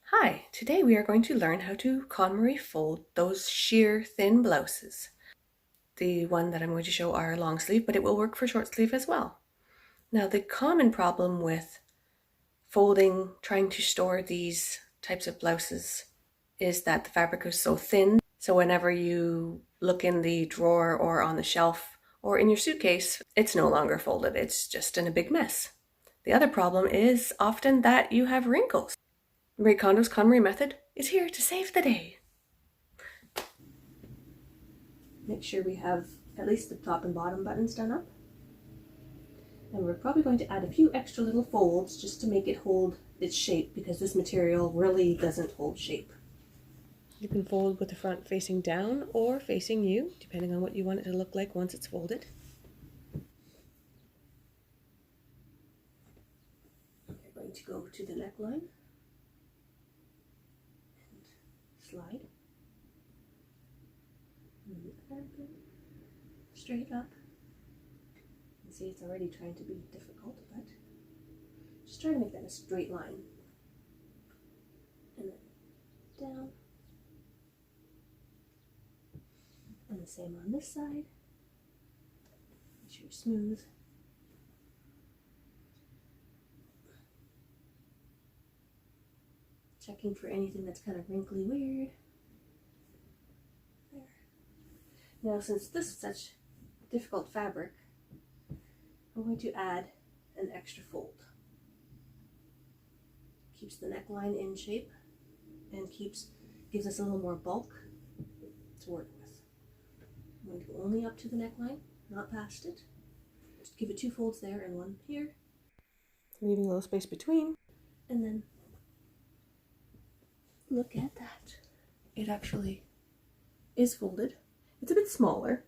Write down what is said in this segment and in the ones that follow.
Hi, today we are going to learn how to KonMari fold those sheer thin blouses. The one that I'm going to show are long sleeve, but it will work for short sleeve as well. Now the common problem with folding, trying to store these types of blouses is that the fabric is so thin. So whenever you look in the drawer or on the shelf or in your suitcase, it's no longer folded. It's just in a big mess. The other problem is often that you have wrinkles. Marie Kondo's KonMari method is here to save the day. Make sure we have at least the top and bottom buttons done up. And we're probably going to add a few extra little folds just to make it hold its shape, because this material really doesn't hold shape. You can fold with the front facing down or facing you, depending on what you want it to look like once it's folded. We're going to go to the neckline and slide. Straight up. You can see it's already trying to be difficult, but just try to make that a straight line. And then down. And the same on this side. Make sure you're smooth. Checking for anything that's kind of wrinkly weird. There. Now, since this is such difficult fabric, I'm going to add an extra fold. Keeps the neckline in shape and gives us a little more bulk to work with. I'm going to go only up to the neckline, not past it. Just give it 2 folds there and 1 here, leaving a little space between, and then look at that. It actually is folded. It's a bit smaller,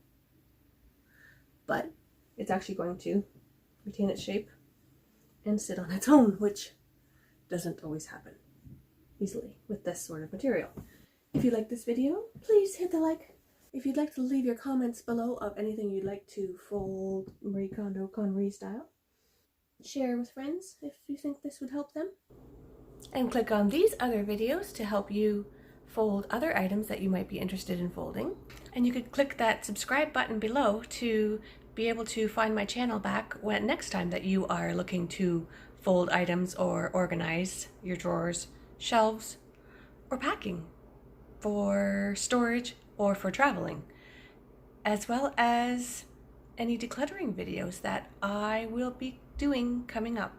but it's actually going to retain its shape and sit on its own, which doesn't always happen easily with this sort of material. If you like this video, please hit the like. If you'd like to leave your comments below of anything you'd like to fold Marie Kondo KonMari style, share with friends if you think this would help them. And click on these other videos to help you fold other items that you might be interested in folding. And you could click that subscribe button below to be able to find my channel back when next time that you are looking to fold items or organize your drawers, shelves, or packing for storage or for traveling, as well as any decluttering videos that I will be doing coming up.